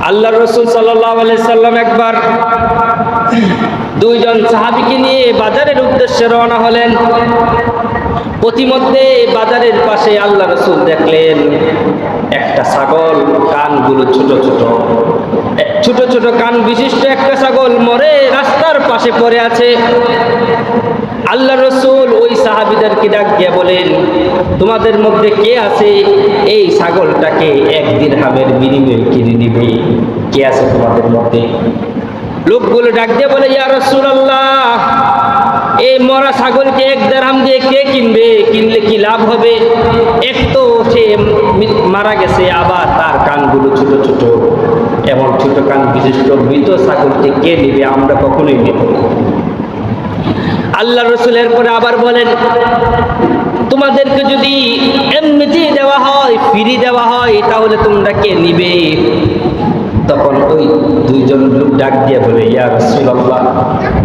আল্লাহ রাসূল সাল্লাল্লাহু আলাইহি সাল্লাম একবার দুইজন সাহাবীকে নিয়ে বাজারের উদ্দেশ্যে রওনা হলেন। প্রতিমধ্যে বাজারের পাশে আল্লাহ রাসূল দেখলেন একটা ছাগল, কানগুলো ছোট ছোট ছোট ছোট কান বিশিষ্ট একটা ছাগল মরে রাস্তার পাশে পড়ে আছে। আল্লাহ রাসূল ওই সাহাবীদেরকে ডাক দিয়ে বলেন, তোমাদের মধ্যে কে আছে এই ছাগলটাকে 1 দিরহামের বিনিময়ে কিনে নেবে? কে আছে তোমাদের মধ্যে? লোকগুলো ডাক দিয়ে বলে, ইয়া রাসূলুল্লাহ, এই মরা ছাগলকে 1 দিরহাম দিয়ে কে কিনবে? কিনলে কি লাভ হবে? এক তো সে মারা গেছে, আবার তার কানগুলো ছোট ছোট, এমন ছোট কান বিশিষ্ট মৃত ছাগলকে কে নেবে? আমরা কখনোই নেব না। আল্লাহ রাসূলের পরে আবার বলেন, তোমাদেরকে যদি এমনিতেই দেওয়া হয়, ফ্রি দেওয়া হয়, তাহলে তোমরা কে নিবে? তখন ওই দুইজন লোক ডাক দিয়ে বলে, ইয়া রাসূলুল্লাহ,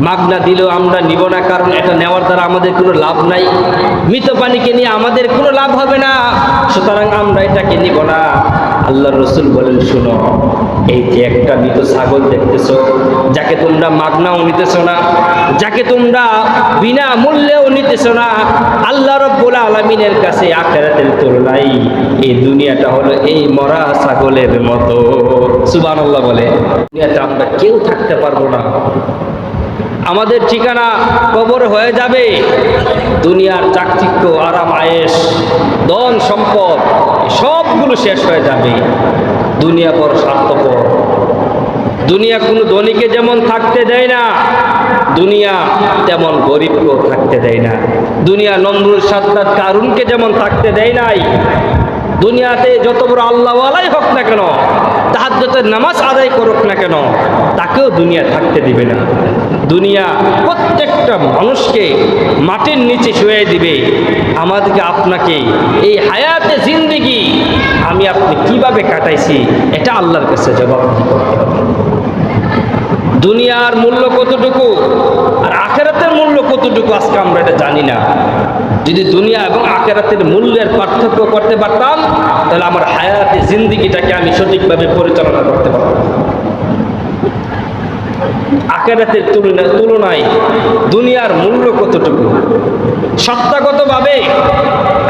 মাগনা দিলেও আমরা নিব না, কারণ এটা নেওয়ার দ্বারা আমাদের কোনো লাভ নাই। মৃত পানিকে নিয়ে আমাদের কোনো লাভ হবে না, সুতরাং আমরা এটাকে নিব না। আল্লাহ রাসূল বলেন, শোনো, এই যে একটা মৃত ছাগল দেখতেছো, যাকে তোমরা মাগনাও নিতেছো না, যাকে তোমরা বিনা মূল্যেও নিতেছো না, আল্লাহ রাব্বুল আলামিনের কাছে আখিরাতের তুলনায় এই দুনিয়াটা হলো এই মরা ছাগলের মতো। সুবহানাল্লাহ বলে। দুনিয়াতে আমরা কেউ থাকতে পারবো না, আমাদের ঠিকানা কবর হয়ে যাবে। দুনিয়ার চাকচিক্য, আরাম আয়েশ, ধন সম্পদ সবগুলো শেষ হয়ে যাবে। দুনিয়া বড় স্বার্থপর। দুনিয়া কোনো ধনীকে যেমন থাকতে দেয় না, দুনিয়া তেমন গরিবকেও থাকতে দেয় না। দুনিয়া নমরুদ, সাদ্দাত, কারুনকে যেমন থাকতে দেয় নাই, দুনিয়াতে যত বড় আল্লাহওয়ালাই হোক না কেন, তাহাজ্জুদের নামাজ আদায় করুক না কেন, তাকেও দুনিয়া থাকতে দিবে না। দুনিয়া প্রত্যেকটা মানুষকে মাটির নিচে শুয়ে দিবে। আমাদেরকে, আপনাকে এই হায়াতে জিন্দেগি আমি আপনি কিভাবে কাটাইছি, এটা আল্লাহর কাছে জবাবদিহি করতে হবে। দুনিয়ার মূল্য কতটুকু আর আখিরাতের মূল্য কতটুকু আজকে আমরা এটা জানি না। যদি দুনিয়া এবং আখিরাতের মূল্যের পার্থক্য করতে পারতাম, তাহলে আমার হায়াতে জিন্দেগিটাকে আমি সঠিকভাবে পরিচালনা করতে পারতাম। আখিরাতের তুলনায় দুনিয়ার মূল্য কতটুকু, সত্তাগতভাবে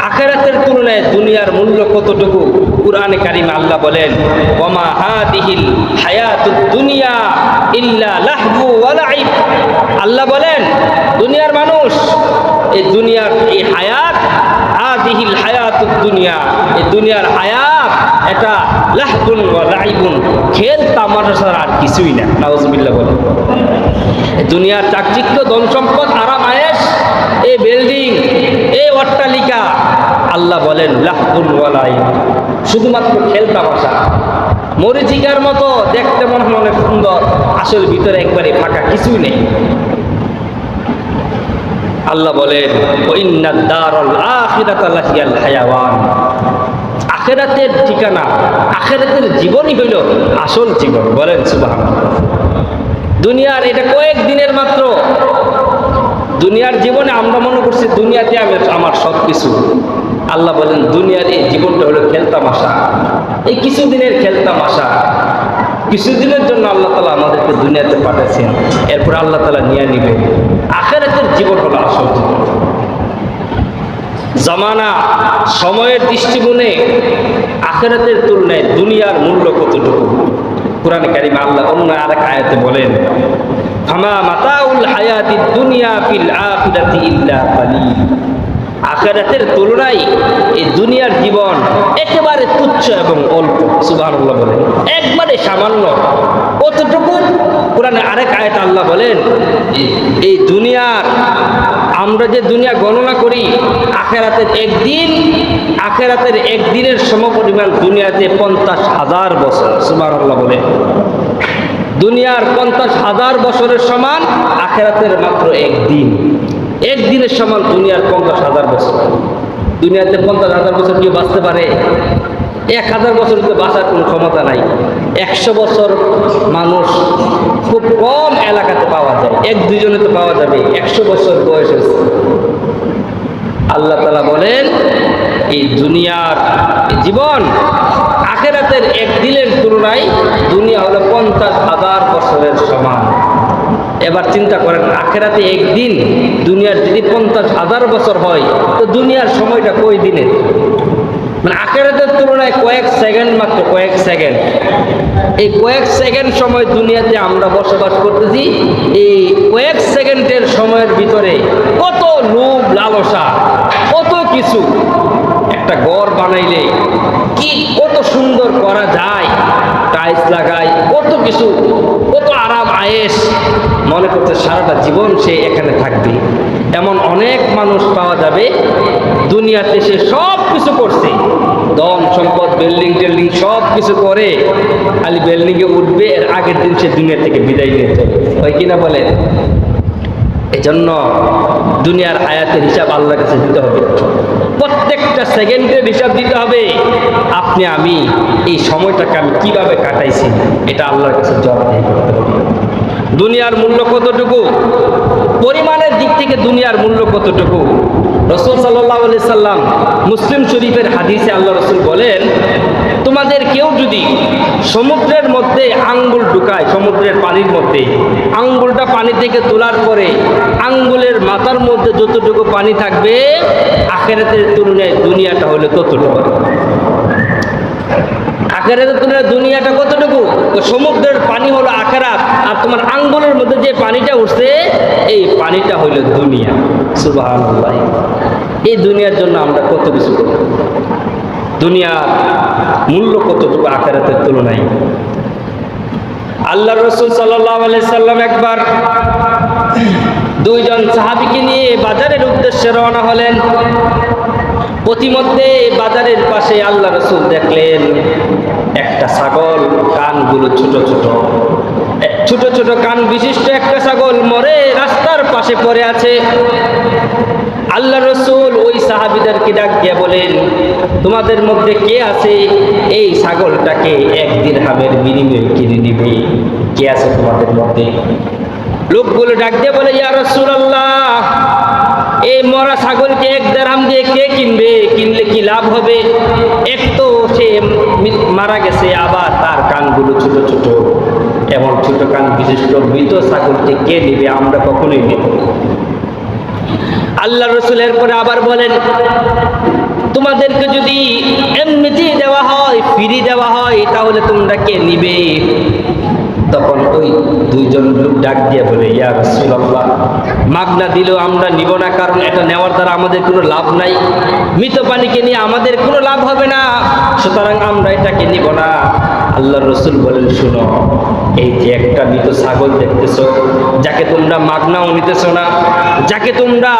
আখিরাতের তুলনায় দুনিয়ার মূল্য কতটুকু, কুরআনে কারিমে আল্লাহ বলেন, ওয়ামা হাদিহিল হায়াতুদ দুনিয়া ইল্লা লাহবু ওয়া লাইব। আল্লাহ বলেন, দুনিয়ার মানুষ, এই দুনিয়ার এই হায়াত, হাদিহিল হায়াতুদ দুনিয়া, এই দুনিয়ার হায়াত এটা লাহবুন ওয়া লাইবুন, খেল তামাশা ছাড়া আর কিছুই না। নাউজুবিল্লাহ বলেন। দুনিয়ার চাকচিক্য, ধন সম্পদ, আরাম আয়েশ, এই বিল্ডিং, এই অট্টালিকা, আল্লাহ বলেন লাহবুন ওয়া লাইব, শুধুমাত্র খেল তামাশা। মরিচিকার মতো দেখতে মনে হয় অনেক সুন্দর, আসলে ভিতরে একবারে ফাঁকা, কিছুই নেই। আল্লাহ বলেন, ইন্নাদ দারাল আখিরাতা লাহিয়াল হায়াওয়ান, আখিরাতের ঠিকানা, আখিরাতের জীবনই হইল আসল জীবন। বলেন সুবহানাল্লাহ। দুনিয়ার এটা কয়েক দিনের মাত্র। দুনিয়ার জীবনে আমরা মনে করছি দুনিয়াতে আমার সব কিছু। আল্লাহ বলেন, দুনিয়ার এই জীবনটা হলো খেলতামাশা, এই কিছুদিনের খেলতামাশা। কিছুদিনের জন্য আল্লাহ তাআলা আমাদেরকে দুনিয়াতে পাঠাচ্ছেন, এরপর আল্লাহ তাআলা নিয়ে নেবেন। আখিরাতের জীবন হলো আসল জীবন। জামানা, সময়ের দৃষ্টিকোণে আখিরাতের তুলনায় দুনিয়ার মূল্য কতটুকু, কুরআনে কারিমে আল্লাহ অন্য আরেক আয়াতে বলেন, ফামা মাতাউল হায়াতিদ দুনিয়া ফিল আখিরাতি ইল্লা কালিল। আখিরাতের তুলনায় এই দুনিয়ার জীবন একেবারে তুচ্ছ এবং অল্প। সুবহানাল্লাহ বলেন, একবারে সামান্য। কতটুকু? কুরআনে আরেক আয়াতে আল্লাহ বলেন, এই দুনিয়ার, আমরা যে দুনিয়া গণনা করি, আখিরাতের একদিন, আখিরাতের একদিনের সমপরিমাণ দুনিয়াতে 50,000 বছর। সুবহানাল্লাহ বলেন, দুনিয়ার 50,000 বছরের সমান আখিরাতের মাত্র একদিন। একদিনের সমান দুনিয়ার 50,000 বছর। দুনিয়াতে 50,000 বছর কেউ বাঁচতে পারে? 1000 বছর তো বাঁচার কোনো ক্ষমতা নাই। 100 বছর মানুষ খুব কম এলাকাতে পাওয়া যায়, 1-2 তো পাওয়া যাবে। 100 বছর বয়স হয়েছে। আল্লাহ তাআলা বলেন, এই দুনিয়ার জীবন আখিরাতের একদিনের তুলনায় দুনিয়া 50,000 বছরের সমান। এবার চিন্তা করেন, আখেরাতে একদিন দুনিয়ার যদি 50,000 বছর হয়, তো দুনিয়ার সময়টা কই দিনের? মানে আখেরাতের তুলনায় কয়েক সেকেন্ড, মাত্র কয়েক সেকেন্ড। এই কয়েক সেকেন্ড সময় দুনিয়াতে আমরা বসবাস করতেছি। এই কয়েক সেকেন্ডের সময়ের ভিতরে কত লোভ লালসা, কত কিছু। একটা ঘর বানাইলে কি কত সুন্দর করা যায়, টাইলস লাগায়, কত কিছু, কত আরাম আয়েশ, মনে করতে সারাটা জীবন সে এখানে থাকবে। এমন অনেক মানুষ পাওয়া যাবে দুনিয়াতে সে সব কিছু করছে, ধন সম্পদ, বিল্ডিং টিল্ডিং সব কিছু করে, খালি বিল্ডিংয়ে উঠবে, এর আগের দিন সে দুনিয়া থেকে বিদায় নিয়ে চলে। হয় কিনা বলেন? এজন্য দুনিয়ার হায়াতের হিসাব আল্লাহর কাছে দিতে হবে, প্রত্যেকটা সেকেন্ডের হিসাব দিতে হবে। আপনি আমি এই সময়টাকে আমি কিভাবে কাটাইছি, এটা আল্লাহর কাছে জবাবদিহি করতে হবে। দুনিয়ার মূল্য কতটুকু, পরিমাণের দিক থেকে দুনিয়ার মূল্য কতটুকু? রাসূল সাল্লাল্লাহু আলাইহি সাল্লাম মুসলিম শরীফের হাদিসে আল্লাহ রাসূল বলেন, তোমাদের কেউ যদি সমুদ্রের মধ্যে আঙ্গুল ঢুকায়, সমুদ্রের পানির মধ্যে আঙ্গুলটা পানি থেকে তোলার পরে আঙ্গুলের মাথার মধ্যে যতটুকু পানি থাকবে, আখিরাতের তুলনায় দুনিয়াটা হলো ততটুকু। আখিরাতের তুলনায় দুনিয়াটা কতটুকু? সমুদ্রের পানি হলো আখিরাত, আর তোমার আঙ্গুলের মধ্যে যে পানিটা উঠছে, এই পানিটা হইল দুনিয়া। সুবহানাল্লাহ। এই দুনিয়ার জন্য আমরা কত কিছু করি, দুনিয়ার মূল্য কতটুকু আখিরাতের তুলনায়। আল্লাহর রাসূল সাল্লাল্লাহু আলাইহি সাল্লাম একবার দুইজন সাহাবীকে নিয়ে বাজারের উদ্দেশ্যে রওনা হলেন। প্রতিমধ্যে বাজারের পাশে আল্লাহ রাসূল দেখলেন একটা ছাগল, কানগুলো ছোট ছোট, ছোট ছোট কান বিশিষ্ট একটা ছাগল মরে রাস্তার পাশে পড়ে আছে। আল্লাহ রাসূল ওই সাহাবীদেরকে ডাক দিয়ে বলেন, তোমাদের মধ্যে কে আছে এই ছাগলটাকে 1 দিরহামের বিনিময়ে কিনে নিবে? কে আছে তোমাদের মধ্যে? লোকগুলো ডাক দিয়ে বলে, ইয়া রাসূলুল্লাহ, এই মরা ছাগলকে 1 দিরহাম দিয়ে কে কিনবে? কিনলে কি লাভ হবে? এক তো সে মারা গেছে, আবার তার কানগুলো ছোট ছোট, এমন ছোট কান বিশিষ্ট মৃত ছাগলকে কে নিবে? আমরা কখনোই নেব। আল্লাহ রাসূলের পরে আবার বলেন, তোমাদেরকে যদি এমনিতেই দেওয়া হয়, ফ্রি দেওয়া হয়, তাহলে তোমরা কে নিবে? তখন ওই দুইজন লোক ডাক দিয়ে বলে, ইয়া রাসূলুল্লাহ, মাগনা দিলেও আমরা নিব না, কারণ এটা নেওয়ার দ্বারা আমাদের কোনো লাভ নাই, মৃত পানিকে নিয়ে আমাদের কোনো লাভ হবে না, সুতরাং আমরা এটাকে নিব না। আল্লাহর রাসূল বলেন, শুনো, এই যে একটা মৃত ছাগল দেখতেছো, যাকে তোমরা মাগনাও নিতেছো না, যাকে তোমরা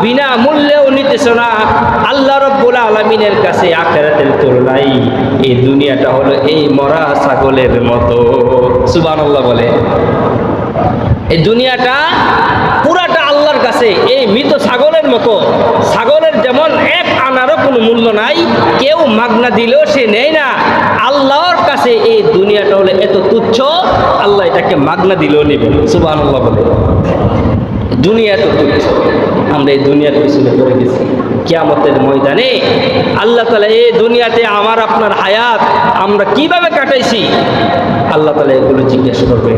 বিনা মূল্যেও নিতেছো না, আল্লাহ রাব্বুল আলামিনের কাছে আখিরাতের তুলনায় এই দুনিয়াটা হলো এই মরা ছাগলের মতো। সুবহানাল্লাহ বলে। এই দুনিয়াটা পুরাটা আল্লাহর কাছে এই মৃত ছাগলের মতো। ছাগলের যেমন 1 আনারও কোনো মূল্য নাই, কেউ মাগনা দিলেও সে নেয় না, আল্লাহর কাছে এই দুনিয়াটা হলো এত তুচ্ছ, আল্লাহ এটাকে মাগনা দিলেও নেবেন। সুবহানাল্লাহ বলে। দুনিয়া এত তুচ্ছ, আমরা এই দুনিয়ার পিছনে পড়ে গেছি। কিয়ামতের ময়দানে আল্লাহ তাআলা এই দুনিয়াতে আমার আপনার হায়াত আমরা কিভাবে কাটাইছি, আল্লাহ তাআলা এগুলো জিজ্ঞাসা করবে।